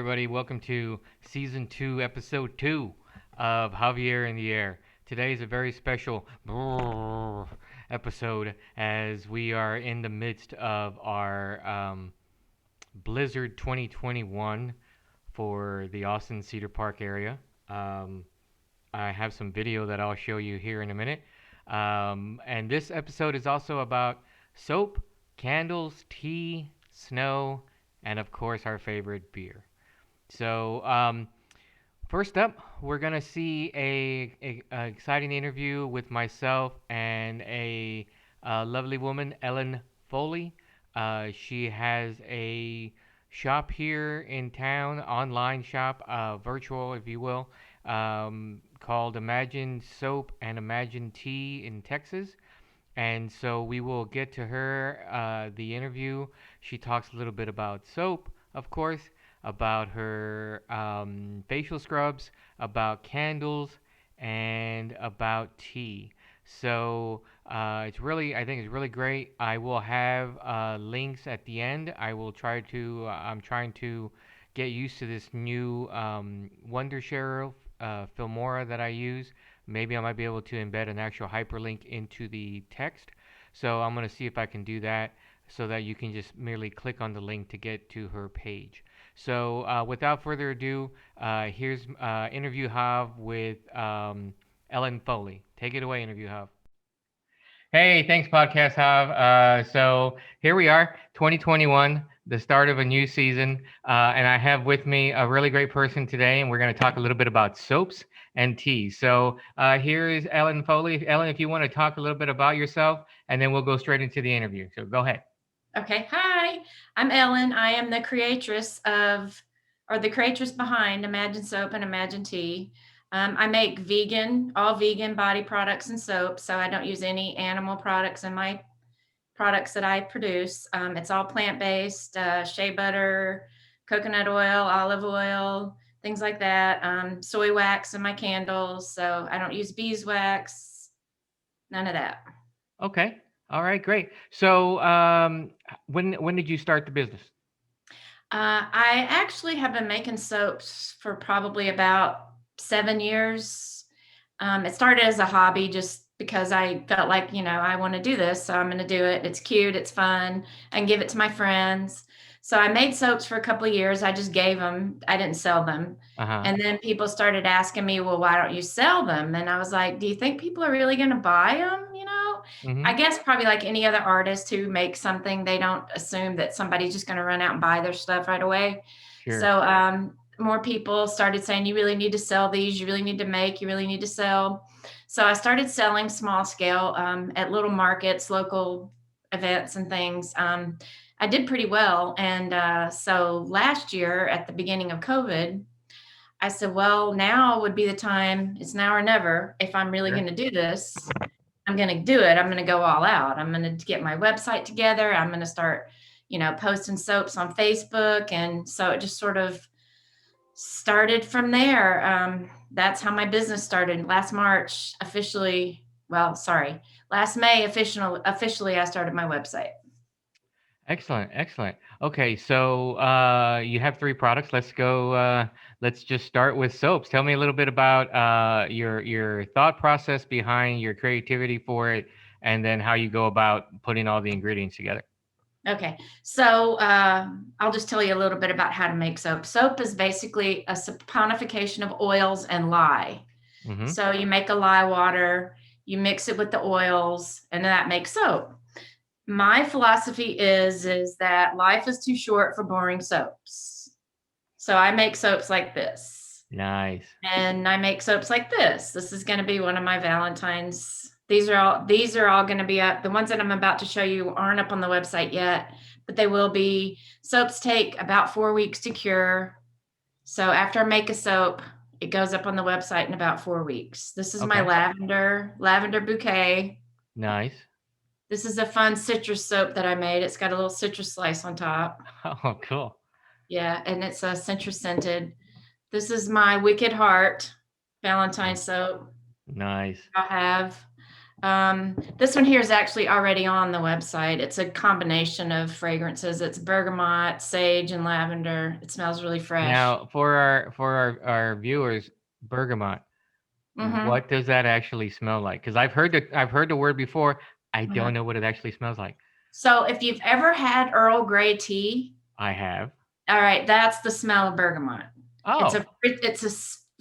everybody. Welcome to Season 2, Episode 2 of Javier in the Air. Today is a very special episode as we are in the midst of our Blizzard 2021 for the Austin Cedar Park area. Um, I have some video that I'll show you here in a minute. And this episode is also about soap, candles, tea, snow, and of course our favorite beer. So first up, we're gonna see a exciting interview with myself and a lovely woman, Ellen Foley. She has a shop here in town, online shop, virtual, if you will, called Imagine Soap and Imagine Tea in Texas. And so we will get to her, the interview. She talks a little bit about soap, of course, about her facial scrubs, about candles, and about tea. So I think it's really great. I will have links at the end. I'm trying to get used to this new Wondershare Filmora that I use. Maybe I might be able to embed an actual hyperlink into the text. So I'm going to see if I can do that so that you can just merely click on the link to get to her page. So without further ado, here's interview Hav with Ellen Foley. Take it away, interview Hav. Hey, thanks, Podcast Hav. So here we are, 2021, the start of a new season, and I have with me a really great person today, and we're going to talk a little bit about soaps and tea. So here is Ellen Foley. Ellen, if you want to talk a little bit about yourself, and then we'll go straight into the interview. So go ahead. Okay, hi, I'm Ellen. I am the creatress behind Imagine Soap and Imagine Tea. I make all vegan body products and soap, so I don't use any animal products in my products that I produce. It's all plant-based, shea butter, coconut oil, olive oil, things like that. Soy wax in my candles, so I don't use beeswax, none of that. Okay. All right, great. So when did you start the business? I actually have been making soaps for probably about 7 years. It started as a hobby just because I felt like, I want to do this, so I'm going to do it. It's cute, it's fun, and give it to my friends. So I made soaps for a couple of years. I just gave them, I didn't sell them. Uh-huh. And then people started asking me, well, why don't you sell them? And I was like, do you think people are really going to buy them? I Mm-hmm. guess probably like any other artist who makes something, they don't assume that somebody's just going to run out and buy their stuff right away. Sure. So more people started saying, you really need to sell these, you really need to make, you really need to sell. So I started selling small scale at little markets, local events and things. I did pretty well. And so last year at the beginning of COVID, I said, well, now would be the time. It's now or never. If I'm really Sure. going to do this, I'm going to do it. I'm going to go all out. I'm going to get my website together. I'm going to start, posting soaps on Facebook. And so it just sort of started from there. That's how my business started last March officially. Well, sorry, last May officially I started my website. Excellent, excellent. Okay, so you have three products. Let's go. Let's just start with soaps. Tell me a little bit about your thought process behind your creativity for it, and then how you go about putting all the ingredients together. Okay, so I'll just tell you a little bit about how to make soap. Soap is basically a saponification of oils and lye. Mm-hmm. So you make a lye water, you mix it with the oils, and that makes soap. My philosophy is that life is too short for boring soaps. So I make soaps like this. Nice. And I make soaps like this. This is going to be one of my Valentine's. These are all going to be up. The ones that I'm about to show you aren't up on the website yet, but they will be. Soaps take about 4 weeks to cure. So after I make a soap, it goes up on the website in about 4 weeks. This is my Okay. lavender bouquet. Nice. This is a fun citrus soap that I made. It's got a little citrus slice on top. Oh, cool. Yeah, and it's a citrus scented. This is my Wicked Heart Valentine soap Nice. I have. This one here is actually already on the website. It's a combination of fragrances. It's bergamot, sage, and lavender. It smells really fresh. Now, for our viewers, bergamot, Hmm. what does that actually smell like? Because I've heard the word before. I don't know what it actually smells like. So if you've ever had Earl Grey tea, I have. all right, that's the smell of bergamot. Oh,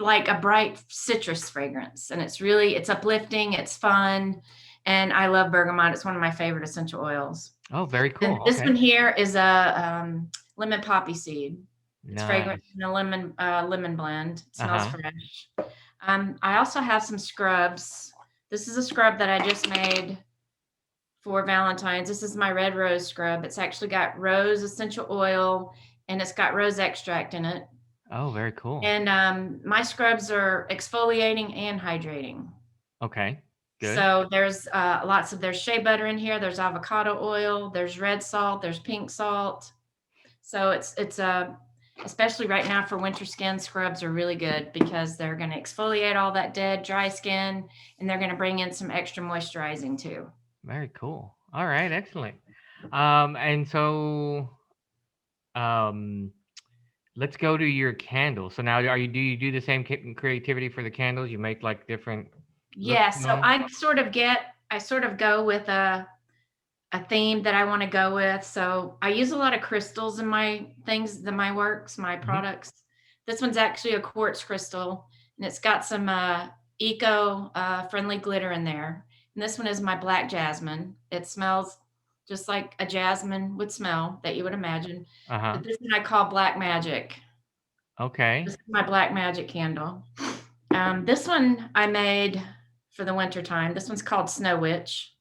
Like a bright citrus fragrance, and it's uplifting, it's fun, and I love bergamot. It's one of my favorite essential oils. oh, very And cool. this Okay, one here is a lemon poppy seed. It's fragrant nice. in a lemon blend. It smells Uh-huh. fresh. I also have some scrubs. This is a scrub that I just made for Valentine's. This is my red rose scrub. It's actually got rose essential oil and it's got rose extract in it. Oh, very cool. And my scrubs are exfoliating and hydrating. Okay, good. So there's shea butter in here. There's avocado oil. There's red salt. There's pink salt. So it's especially right now for winter skin, scrubs are really good because they're going to exfoliate all that dead dry skin and they're going to bring in some extra moisturizing too. Very cool. All right, excellent. And so, um, let's go to your candles. So now, do you do the same creativity for the candles? You make like different looks Yeah, to so them? I sort of go with a theme that I want to go with. So I use a lot of crystals in my things, my works, my Hmm. products. This one's actually a quartz crystal, and it's got some eco friendly glitter in there. And this one is my black jasmine. It smells just like a jasmine would smell that you would imagine. Uh-huh. But this one I call black magic. Okay. This is my black magic candle. This one I made for the winter time. This one's called Snow Witch.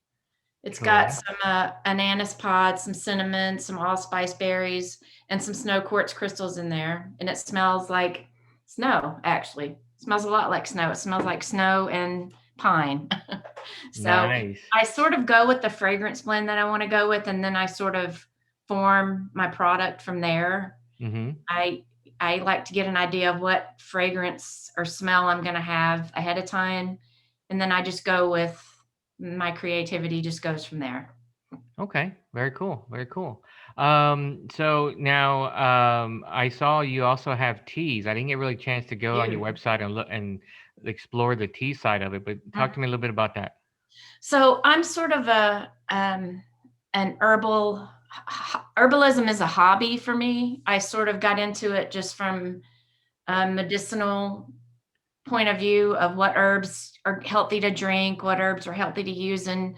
It's got Cool. some anise pods, some cinnamon, some allspice berries, and some snow quartz crystals in there. And it smells like snow, actually. It smells a lot like snow. It smells like snow and pine. So Nice. I sort of go with the fragrance blend that I want to go with, and then I sort of form my product from there. Mm-hmm. I I like to get an idea of what fragrance or smell I'm going to have ahead of time, and then I just go with my creativity just goes from there. Okay. Very cool. Very cool. So now, I saw you also have teas. I didn't get really a chance to go on your Beautiful. website and look and explore the tea side of it, but talk to me a little bit about that. So I'm sort of a an herbalism is a hobby for me. I sort of got into it just from a medicinal point of view of what herbs are healthy to drink, what herbs are healthy to use in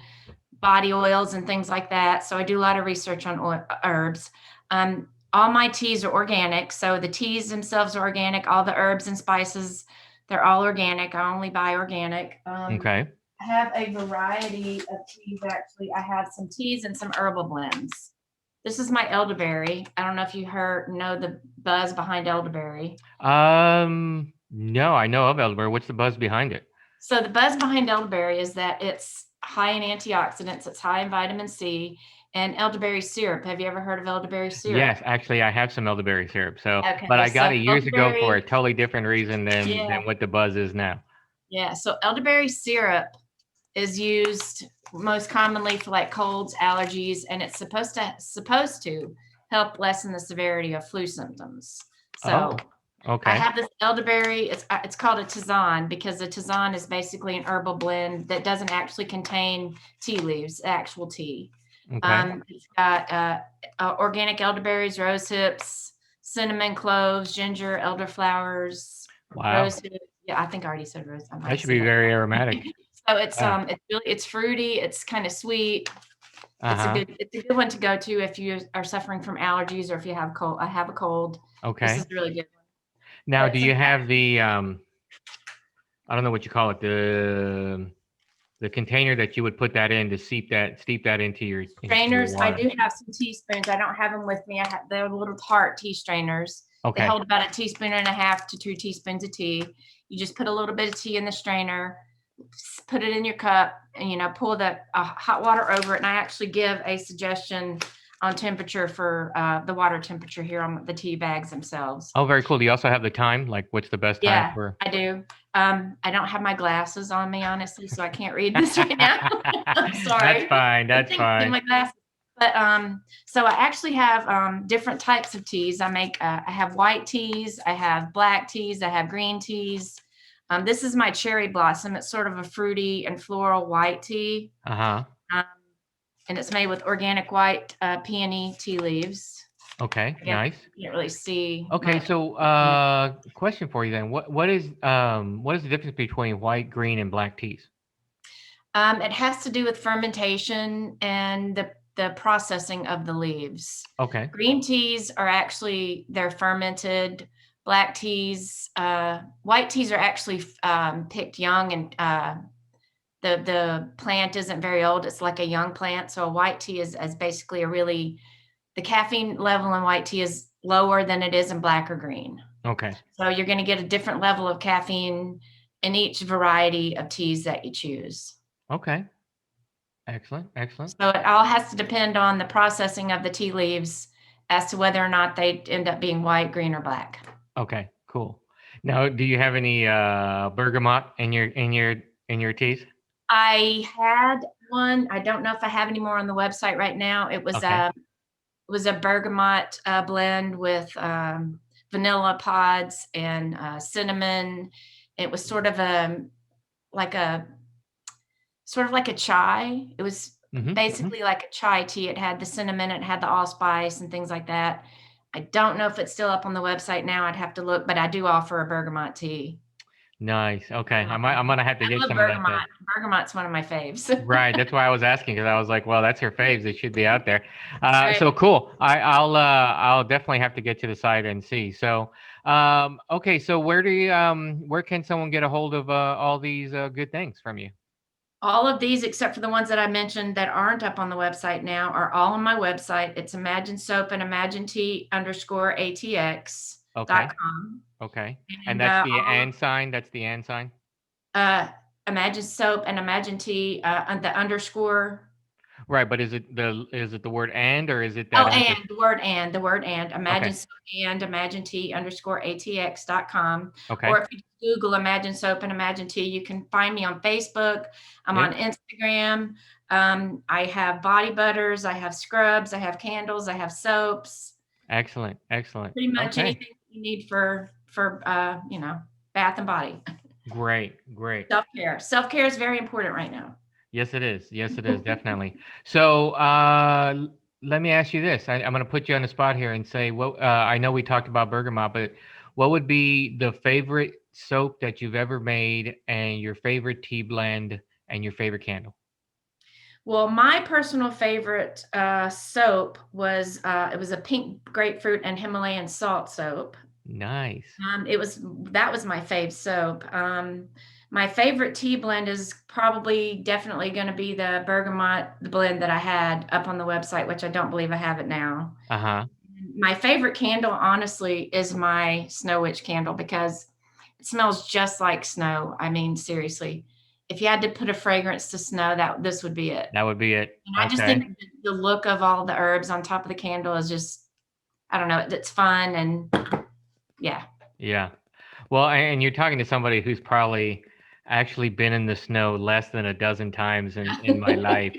body oils and things like that. So I do a lot of research on herbs. All my teas are organic. So the teas themselves are organic. All the herbs and spices, they're all organic. I only buy organic. Okay. I have a variety of teas actually. I have some teas and some herbal blends. This is my elderberry. I don't know if you know the buzz behind elderberry. No, I know of elderberry. What's the buzz behind it? So the buzz behind elderberry is that it's high in antioxidants, it's high in vitamin C, and elderberry syrup. Have you ever heard of elderberry syrup? Yes, actually, I have some elderberry syrup. So, but Okay, I got so it years ago for a elderberry, totally different reason yeah, than what the buzz is now. yeah. So elderberry syrup is used most commonly for like colds, allergies, and it's supposed to help lessen the severity of flu symptoms. So Oh, I okay. have this elderberry. It's called a tisane because a tisane is basically an herbal blend that doesn't actually contain tea leaves, actual tea. Okay. It's got organic elderberries, rose hips, cinnamon, cloves, ginger, elderflowers, Wow. rose hips. Yeah, I think I already said rose. I might That have should said be that. very aromatic. So Wow. it's fruity. It's kind of sweet. Uh-huh. It's a good one to go to if you are suffering from allergies or if you have cold. I have a cold. This is Okay. a really good one. Now, But do since you have I don't know what you call it, the container that you would put that in to steep that into your strainers, I water? do have some teaspoons. I don't have them with me. They're little tart tea strainers. They Okay. hold about a teaspoon and a half to 2 teaspoons of tea. You just put a little bit of tea in the strainer, put it in your cup, and pour the hot water over it. And I actually give a suggestion. on temperature for the water temperature here on the tea bags themselves. Oh, very cool. Do you also have the time? Like, what's the best time Yeah, for? I do. I don't have my glasses on me, honestly, so I can't read this right now. I'm That's sorry. fine. I That's think I need fine. my glasses. But so I actually have different types of teas. I have white teas, I have black teas, I have green teas. This is my cherry blossom. It's sort of a fruity and floral white tea. Uh-huh. Um, and it's made with organic white peony tea leaves. Okay, Again, nice. you can't really see Okay, my so question for you then. What is the difference between white, green, and black teas? It has to do with fermentation and the processing of the leaves. Okay. Green teas are actually they're fermented. Black teas, white teas are actually picked young, and the plant isn't very old. It's like a young plant. So a white tea is basically a really the caffeine level in white tea is lower than it is in black or green. Okay. So you're going to get a different level of caffeine in each variety of teas that you choose. Okay. Excellent. Excellent. So it all has to depend on the processing of the tea leaves as to whether or not they end up being white, green, or black. Okay, cool. Now, do you have any bergamot in your teas? I had one. I don't know if I have any more on the website right now. Okay. It was a bergamot blend with vanilla pods and cinnamon. It was like a sort of like a chai. It was Mm-hmm. Mm-hmm. basically like a chai tea. It had the cinnamon, it had the allspice and things like that. I don't know if it's still up on the website now. I'd have to look, but I do offer a bergamot tea. Nice. Okay. I'm gonna have to I get love some of that then. bergamot. Bergamot's one of my faves. Right. That's why I was asking because I was like, well, that's her faves. They should be out there. Right. So cool. I'll definitely have to get to the site and see. So okay. So where can someone get a hold of all these good things from you? All of these, except for the ones that I mentioned that aren't up on the website now, are all on my website. It's Imagine Soap and Imagine Tea underscore Okay. ATX.com. Okay. And And that's the and sign. That's the and sign. uh, Imagine Soap and Imagine Tea, the underscore. Right. But is it the word and or is it Oh, that and emphasis? the word and, Okay. Imagine Soap and Imagine Tea underscore ATX.com. Okay. Or if you Google Imagine Soap and Imagine Tea, you can find me on Facebook. I'm Yep. on Instagram. I have body butters, I have scrubs, I have candles, I have soaps, Excellent. Excellent. pretty much Okay. anything you need for bath and body. Great. Great. Self-care. Self-care is very important right now. Yes, it is. Yes, it is. Definitely. So let me ask you this. I'm going to put you on the spot here and say, what I know we talked about bergamot, but what would be the favorite soap that you've ever made and your favorite tea blend and your favorite candle? Well, my personal favorite soap was it was a pink grapefruit and Himalayan salt soap. Nice. It was that was my fave soap. My favorite tea blend is probably definitely going to be the bergamot blend that I had up on the website, which I don't believe I have it now. Uh-huh. My favorite candle, honestly, is my Snow Witch candle because it smells just like snow. I mean, seriously, if you had to put a fragrance to snow, that this would be it. That would be it. And I just Okay. think the look of all the herbs on top of the candle is just, I don't know, it's fun and yeah. Yeah. Well, and you're talking to somebody who's probably actually been in the snow less than a dozen times in my life.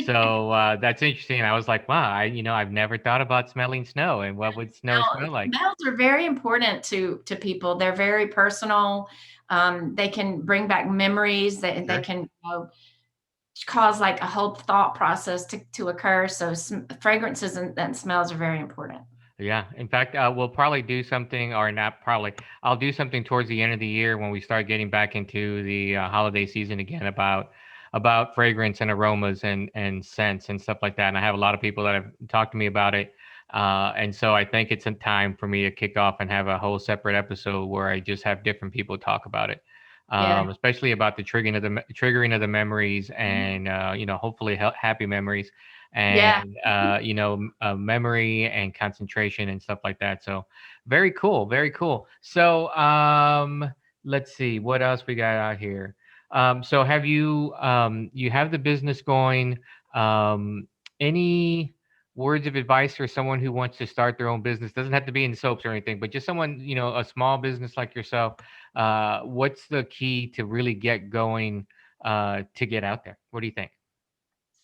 So that's interesting. I was like, wow, I've never thought about smelling snow and what would snow smell like. Smells are very important to people. They're very personal. They can bring back memories. They Sure. can cause like a whole thought process to occur. So fragrances and smells are very important. Yeah. In fact, we'll probably do something, or not probably. I'll do something towards the end of the year when we start getting back into the holiday season again about fragrance and aromas and scents and stuff like that. And I have a lot of people that have talked to me about it. And so I think it's a time for me to kick off and have a whole separate episode where I just have different people talk about it, Yeah. especially about the triggering of the memories and hopefully happy memories Yeah. and memory and concentration and stuff like that. So very cool, very cool. So let's see what else we got out here. So you have the business going? Um, any words of advice for someone who wants to start their own business? Doesn't have to be in soaps or anything, but just someone, a small business like yourself. What's the key to really get going, to get out there? What do you think?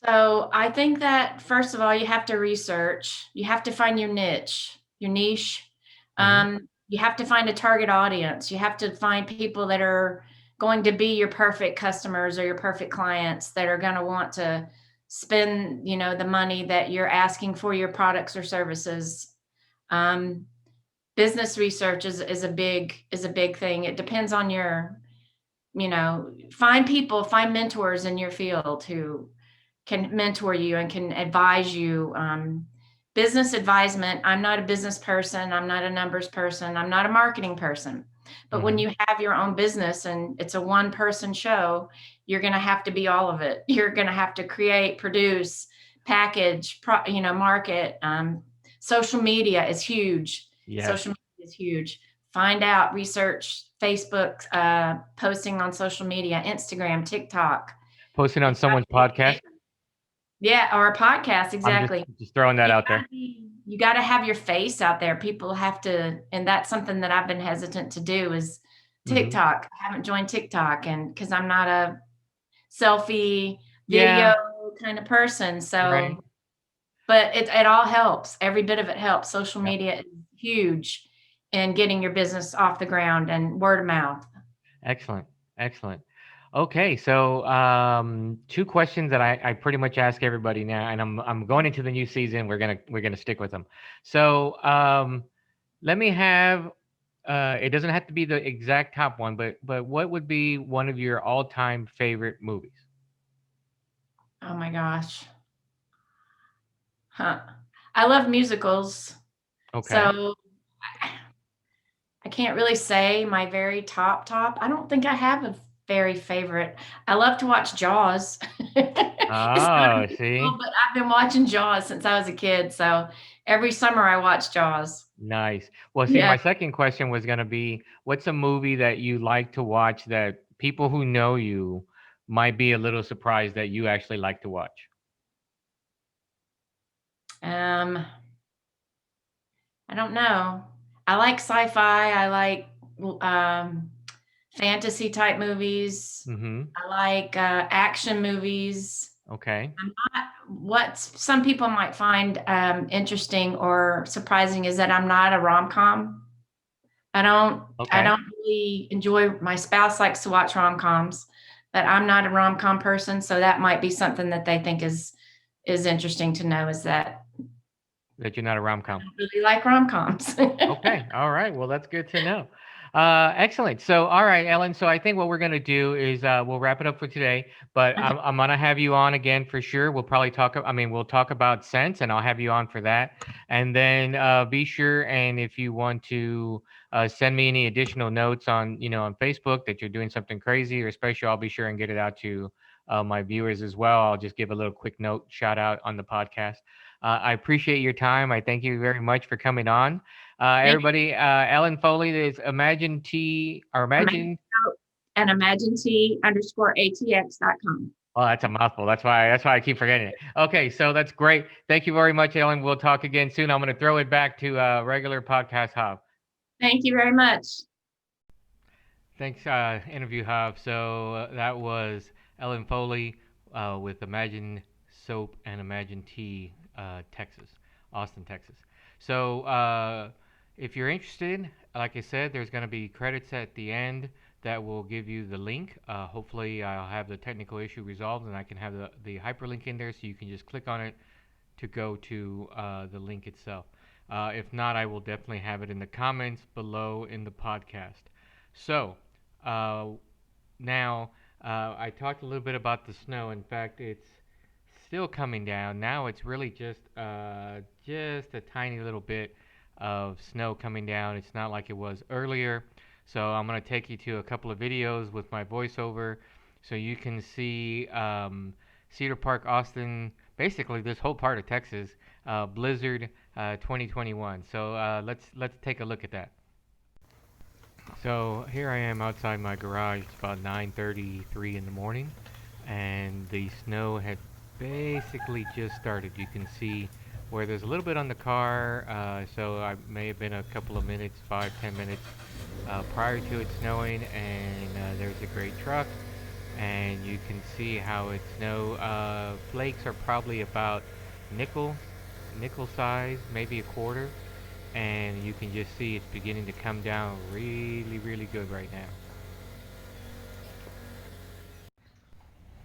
So I think that first of all, you have to research. You have to find your niche. Hmm. You have to find a target audience. You have to find people that are going to be your perfect customers or your perfect clients that are going to want to spend, the money that you're asking for your products or services. Um, Business research is a big thing. It depends on find people, find mentors in your field who can mentor you and can advise you. Business advisement. I'm not a business person. I'm not a numbers person. I'm not a marketing person. But when Hmm. you have your own business and it's a one person show, you're going to have to be all of it. You're going to have to create, produce, package, market. Social media is huge. Yes. Social media is huge. Find out, research Facebook, posting on social media, Instagram, TikTok. Posting on It's got someone's to be podcast. there. Yeah, or a podcast, I'm just exactly. just throwing that out there. You gotta have your face out there. People have to, and that's something that I've been hesitant to do is Hmm. TikTok. I haven't joined TikTok and because I'm not a selfie Yeah. video kind of person. Right. So, but it all helps. Every bit of it helps. Social Yep. media is huge in getting your business off the ground and word of mouth. Excellent. Excellent. Okay, so two questions that I pretty much ask everybody now, and I'm going into the new season. We're gonna stick with them. So let me have. It doesn't have to be the exact top one, but what would be one of your all-time favorite movies? Oh my gosh. Huh. I love musicals. Okay. So I can't really say my very top. I don't think I have a very favorite. I love to watch Jaws. It's not a Oh, musical, see, but I've been watching Jaws since I was a kid. So every summer I watch Jaws. nice. Well, see, Yeah. my second question was gonna be, what's a movie that you like to watch that people who know you might be a little surprised that you actually like to watch? Um, I don't know. I like sci-fi. I like um, fantasy type movies. Mm-hmm. I like action movies. Okay. I'm not, what some people might find interesting or surprising is that I'm not a rom-com. I don't I Okay. don't really enjoy, my spouse likes to watch rom-coms, but I'm not a rom-com person, so that might be something that they think is interesting to know is that That you're not a I rom-com. don't really like rom-coms. Okay. All right. Well, that's good to know. Excellent. So, all right, Ellen. So, I think what we're gonna do is we'll wrap it up for today. But Okay. I'm gonna have you on again for sure. We'll probably talk. I mean, we'll talk about scents, and I'll have you on for that. And then be sure, and if you want to send me any additional notes on, on Facebook that you're doing something crazy or special, I'll be sure and get it out to my viewers as well. I'll just give a little quick note, shout out on the podcast. I appreciate your time. I thank you very much for coming on. Thank you. Everybody, Ellen Foley is Imagine T or Imagine Imagine. and imagint_atx.com. Oh, that's a mouthful. That's why I keep forgetting it. Okay, so that's great. Thank you very much, Ellen. We'll talk again soon. I'm going to throw it back to regular podcast hub. Thank you very much. Thanks, interview hub. So that was Ellen Foley with Imagine Soap and Imagine Tea, Texas, Austin, Texas. So if you're interested, like I said, there's going to be credits at the end that will give you the link. Hopefully, I'll have the technical issue resolved and I can have the hyperlink in there so you can just click on it to go to the link itself. If not, I will definitely have it in the comments below in the podcast. So, uh, now I talked a little bit about the snow. In fact, it's still coming down. Now it's really just a tiny little bit of snow coming down. It's not like it was earlier. So I'm gonna take you to a couple of videos with my voiceover, so you can see Cedar Park, Austin, basically this whole part of Texas, blizzard 2021. So let's take a look at that. So here I am outside my garage. It's about 9:33 in the morning, and the snow had basically just started. You can see where there's a little bit on the car, so I may have been a couple of minutes, 5, 10 minutes prior to it snowing, and there's a great truck, and you can see how its snow flakes are probably about nickel, nickel size, maybe a quarter, and you can just see it's beginning to come down really, really good right now.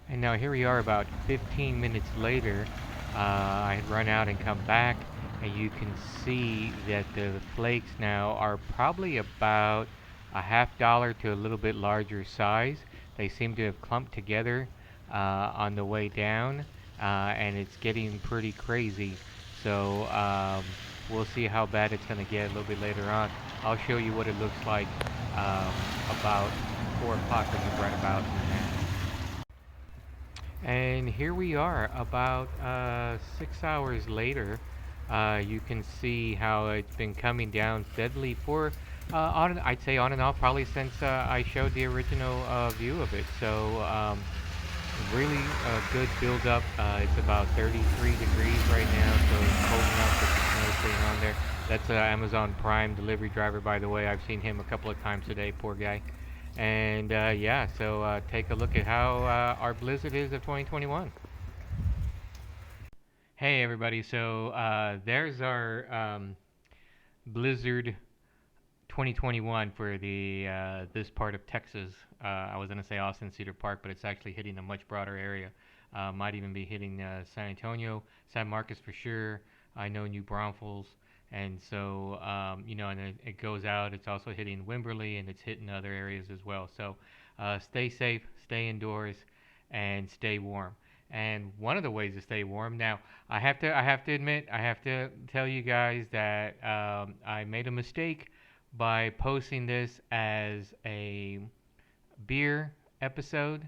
And now here we are about 15 minutes later. I had run out and come back, and you can see that the flakes now are probably about a half dollar to a little bit larger size. They seem to have clumped together on the way down, and it's getting pretty crazy. So we'll see how bad it's going to get a little bit later on. I'll show you what it looks like um, about 4 o'clock, which is right about now. And here we are, about 6 hours later. You can see how it's been coming down steadily for, I'd say on and off, probably since I showed the original view of it. So really good build up. It's about 33 degrees right now, so it's cold enough with the snow staying on there. That's an Amazon Prime delivery driver, by the way. I've seen him a couple of times today, poor guy. And yeah, so take a look at how our Blizzard is of 2021. Hey everybody, so there's our Blizzard 2021 for the this part of Texas. I was gonna say Austin Cedar Park, but it's actually hitting a much broader area. Might even be hitting San Antonio, San Marcos for sure. I know New Braunfels, and so and it goes out. It's also hitting Wimberley, and it's hitting other areas as well. So stay safe, stay indoors, and stay warm. And one of the ways to stay warm now, I have to admit, I have to tell you guys that I made a mistake by posting this as a beer episode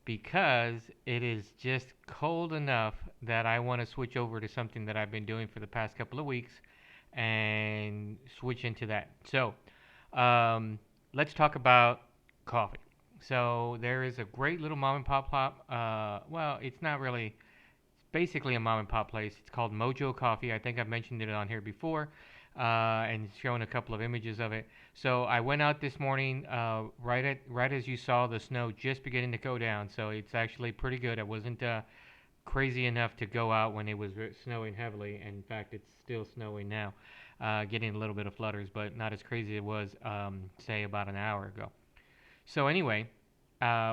because it is just cold enough that I want to switch over to something that I've been doing for the past couple of weeks and switch into that. So, um, let's talk about coffee. So, there is a great little mom and pop. Well, it's not really, basically a mom and pop place. It's called Mojo Coffee. I think I've mentioned it on here before, and shown a couple of images of it. So I went out this morning, right as you saw the snow just beginning to go down. So it's actually pretty good. I wasn't crazy enough to go out when it was snowing heavily. In fact, it's still snowing now, getting a little bit of flutters, but not as crazy as it was, say, about an hour ago. So anyway,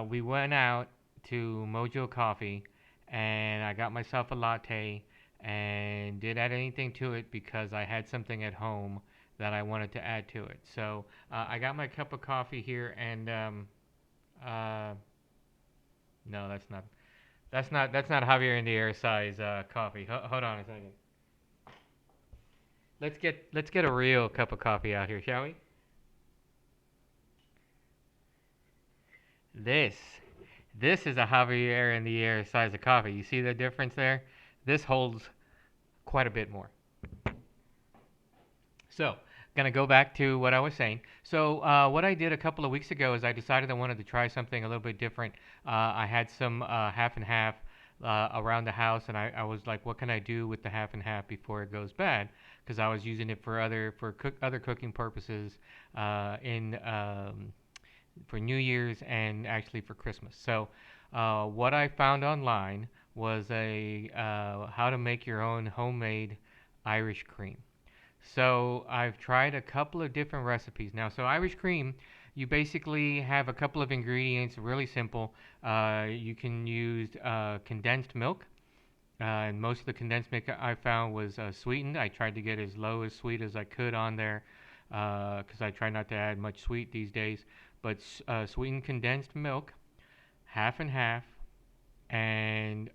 we went out to Mojo Coffee, and I got myself a latte, and didn't add anything to it because I had something at home that I wanted to add to it. So I got my cup of coffee here, and uh, no, that's not Javier in the air size coffee. Hold on a second. Let's get a real cup of coffee out here, shall we? This this is a Javier in the air size of coffee. You see the difference there? This holds quite a bit more. So, gonna go back to what I was saying. So, what I did a couple of weeks ago is I decided I wanted to try something a little bit different. I had some half and half around the house, and I was like, what can I do with the half and half before it goes bad? Because I was using it for other cooking purposes in for New Year's and actually for Christmas. So, what I found online was a how to make your own homemade Irish cream. So I've tried a couple of different recipes now. So Irish cream, you basically have a couple of ingredients, really simple. You can use condensed milk, and most of the condensed milk I found was sweetened. I tried to get as low as sweet as I could on there because I try not to add much sweet these days. But sweetened condensed milk, half and half, and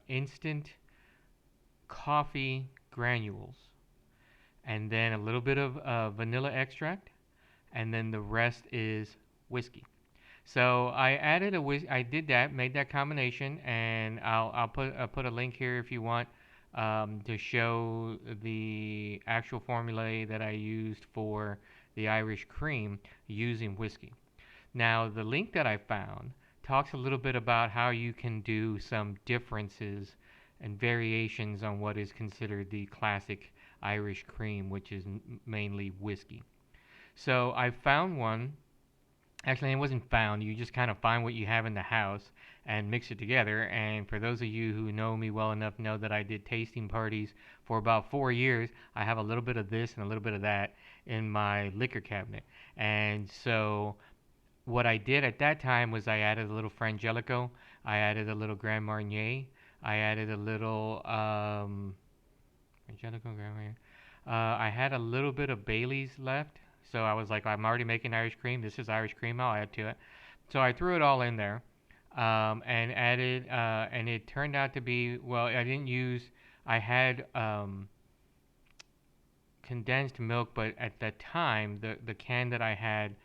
instant coffee granules, and then a little bit of vanilla extract, and then the rest is whiskey. So I did that, made that combination, and I'll put a link here if you want to show the actual formula that I used for the Irish cream using whiskey. Now, the link that I found talks a little bit about how you can do some differences and variations on what is considered the classic Irish cream, which is mainly whiskey. So I found one. Actually, it wasn't found. You just kind of find what you have in the house and mix it together. And for those of you who know me well enough, know that I did tasting parties for about 4 years. I have a little bit of this and a little bit of that in my liquor cabinet. And so what I did at that time was I added a little Frangelico, I added a little Grand Marnier, I added a little Frangelico, Grand Marnier. I had a little bit of Bailey's left, so I was like, I'm already making Irish cream. This is Irish cream. I'll add to it. So I threw it all in there, and added, and it turned out to be well. I didn't use. I had condensed milk, but at that time, the can that I had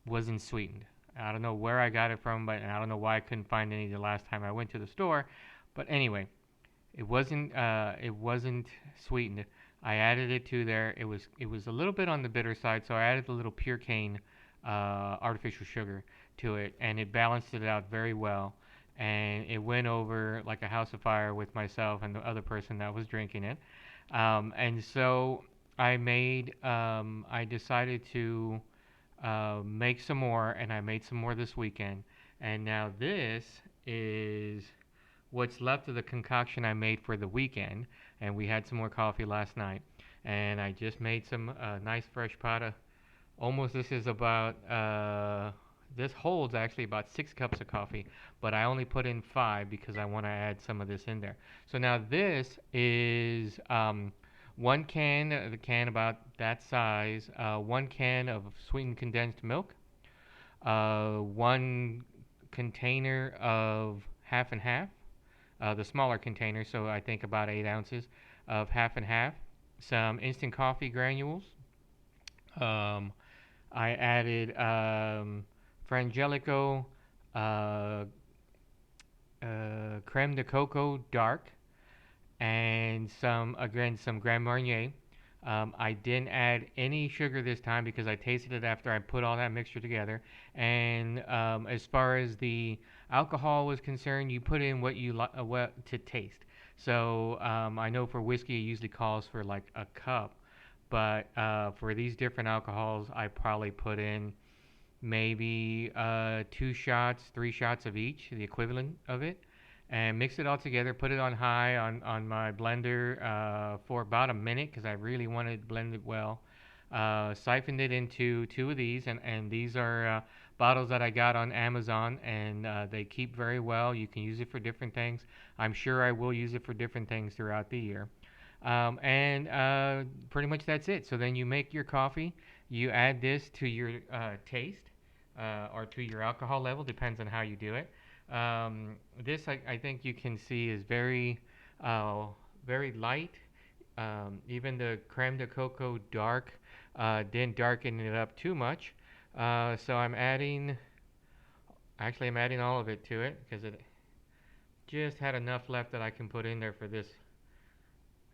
wasn't sweetened. I don't know where I got it from, but I don't know why I couldn't find any the last time I went to the store. But anyway, it wasn't sweetened. I added it to there. It was a little bit on the bitter side, so I added a little pure cane artificial sugar to it, and it balanced it out very well. And it went over like a house of fire with myself and the other person that was drinking it. And so I decided to make some more, and I made some more this weekend. And now this is what's left of the concoction I made for the weekend. And we had some more coffee last night. And I just made some nice fresh pot of almost, this is about, this holds actually about 6 cups of coffee, but I only put in 5 because I want to add some of this in there. So now this is one can, the can about that size, one can of sweetened condensed milk, one container of half and half, the smaller container, so I think about 8 ounces of half and half, some instant coffee granules. Um, I added Frangelico, uh, creme de coco dark, and some Grand Marnier. I didn't add any sugar this time because I tasted it after I put all that mixture together. And as far as the alcohol was concerned, you put in what you what to taste. So I know for whiskey it usually calls for like a cup, but for these different alcohols, I probably put in maybe 2 shots, 3 shots of each, the equivalent of it, and mix it all together. Put it on high on my blender for about a minute because I really wanted to blend it well. Siphoned it into 2 of these, and these are bottles that I got on Amazon, and they keep very well. You can use it for different things. I'm sure I will use it for different things throughout the year. And pretty much that's it. So then you make your coffee. You add this to your taste or to your alcohol level, depends on how you do it. This I think you can see is uh, very light. Even the creme de coco dark didn't darken it up too much. So I'm adding all of it to it because it just had enough left that I can put in there for this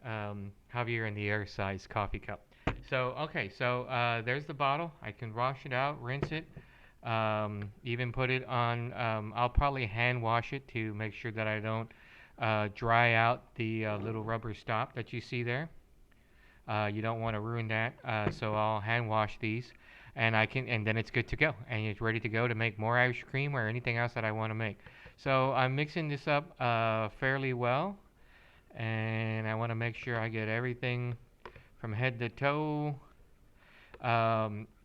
Javier in the air size coffee cup. So, okay, so there's the bottle. I can wash it out, rinse it, even put it on. I'll probably hand wash it to make sure that I don't dry out the little rubber stop that you see there. You don't want to ruin that, so I'll hand wash these, and then it's good to go, and it's ready to go to make more Irish cream or anything else that I want to make. So I'm mixing this up fairly well, and I want to make sure I get everything from head to toe.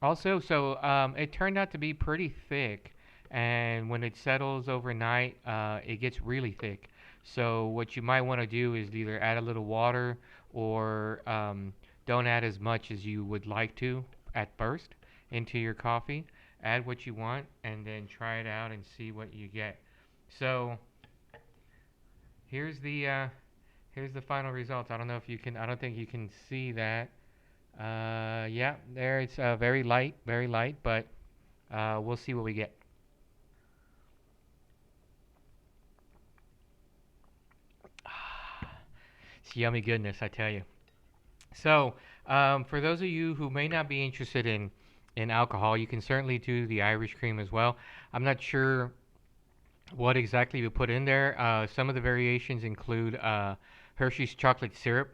Also, so it turned out to be pretty thick, and when it settles overnight, it gets really thick. So what you might want to do is either add a little water or don't add as much as you would like to at first into your coffee. Add what you want, and then try it out and see what you get. So here's the uh, here's the final results. I don't know if you can. I don't think you can see that. Yeah, there it's very light, but we'll see what we get. It's yummy goodness, I tell you. So, for those of you who may not be interested in alcohol, you can certainly do the Irish cream as well. I'm not sure What exactly we put in there? Some of the variations include Hershey's chocolate syrup.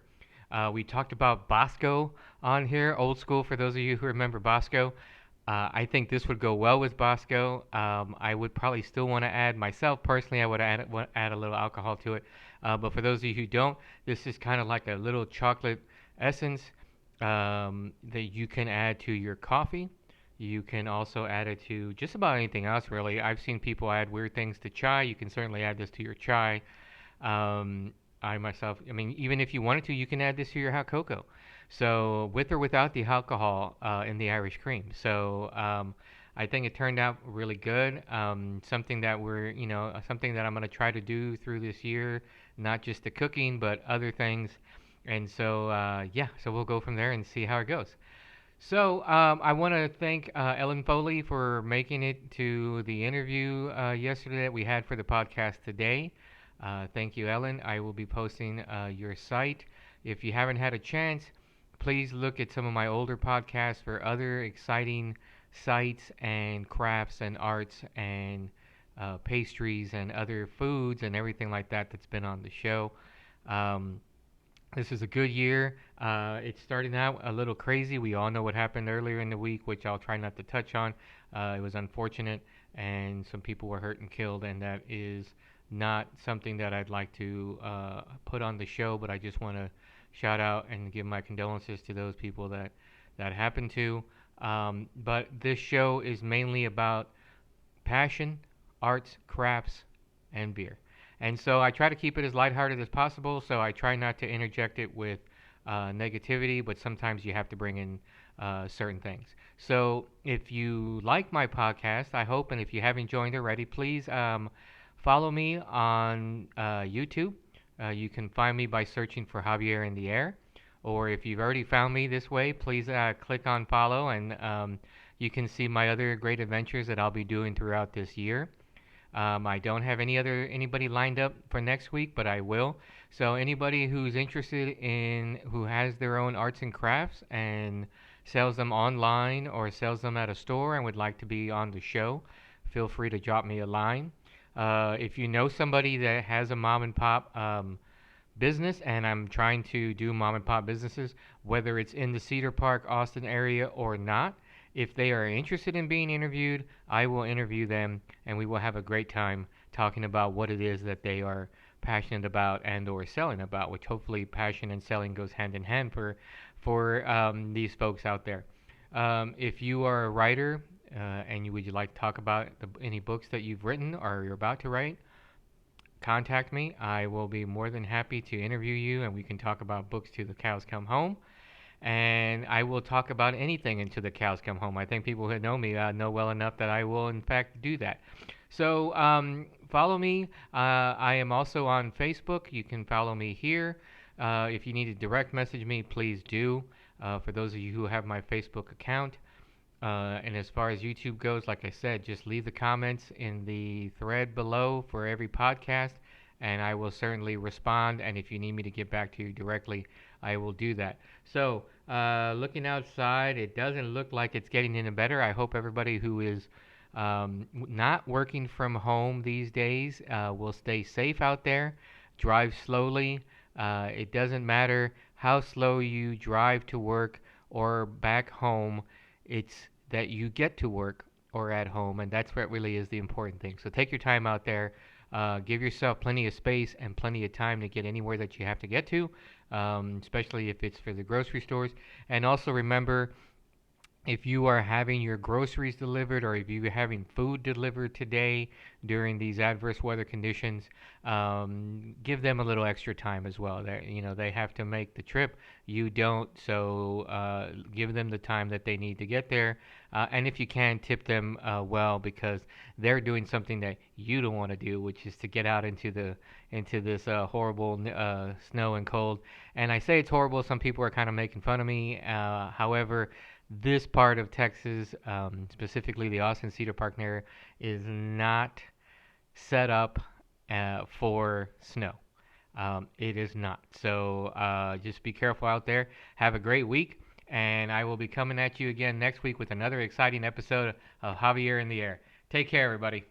We talked about Bosco on here, old school for those of you who remember Bosco. I think this would go well with Bosco. I would probably still want to add, myself personally, I would add a little alcohol to it. But for those of you who don't, this is kind of like a little chocolate essence that you can add to your coffee. You can also add it to just about anything else, really. I've seen people add weird things to chai. You can certainly add this to your chai. Um, I myself, I mean, even if you wanted to, you can add this to your hot cocoa. So with or without the alcohol in the Irish cream. So I think it turned out really good. Something that something that I'm going to try to do through this year, not just the cooking, but other things. And so yeah, so we'll go from there and see how it goes. So I want to thank Ellen Foley for making it to the interview yesterday that we had for the podcast today. Thank you, Ellen. I will be posting your site. If you haven't had a chance, please look at some of my older podcasts for other exciting sites and crafts and arts and pastries and other foods and everything like that that's been on the show. Um, this is a good year. It's starting out a little crazy. We all know what happened earlier in the week, which I'll try not to touch on. It was unfortunate, and some people were hurt and killed, and that is not something that I'd like to put on the show. But I just want to shout out and give my condolences to those people that happened to. But this show is mainly about passion, arts, crafts, and beer. And so I try to keep it as lighthearted as possible. So I try not to interject it with negativity, but sometimes you have to bring in certain things. So if you like my podcast, I hope, and if you haven't joined already, please follow me on YouTube. You can find me by searching for Javier in the Air. Or if you've already found me this way, please click on follow and you can see my other great adventures that I'll be doing throughout this year. I don't have anybody lined up for next week, but I will. So anybody who's interested in who has their own arts and crafts and sells them online or sells them at a store and would like to be on the show, feel free to drop me a line. If you know somebody that has a mom and pop business, and I'm trying to do mom and pop businesses, whether it's in the Cedar Park, Austin area or not. If they are interested in being interviewed, I will interview them, and we will have a great time talking about what it is that they are passionate about and or selling about, which hopefully passion and selling goes hand in hand for these folks out there. If you are a writer and you would like to talk about any books that you've written or you're about to write, contact me. I will be more than happy to interview you and we can talk about books till the cows come home. And I will talk about anything until the cows come home. I think people who know me know well enough that I will, in fact, do that. So follow me. I am also on Facebook. You can follow me here. If you need to direct message me, please do. For those of you who have my Facebook account, and as far as YouTube goes, like I said, just leave the comments in the thread below for every podcast, and I will certainly respond. And if you need me to get back to you directly, I will do that. So, looking outside, it doesn't look like it's getting any better. I hope everybody who is not working from home these days will stay safe out there. Drive slowly. It doesn't matter how slow you drive to work or back home. It's that you get to work or at home, and that's what really is the important thing. So take your time out there. Give yourself plenty of space and plenty of time to get anywhere that you have to get to, especially if it's for the grocery stores. And also remember, if you are having your groceries delivered or if you're having food delivered today during these adverse weather conditions, give them a little extra time as well. They have to make the trip. You don't, so give them the time that they need to get there. And if you can, tip them well because they're doing something that you don't want to do, which is to get out into this horrible snow and cold. And I say it's horrible. Some people are kind of making fun of me. However, this part of Texas, specifically the Austin Cedar Park area, is not set up for snow. It is not. So just be careful out there. Have a great week. And I will be coming at you again next week with another exciting episode of Javier in the Air. Take care, everybody.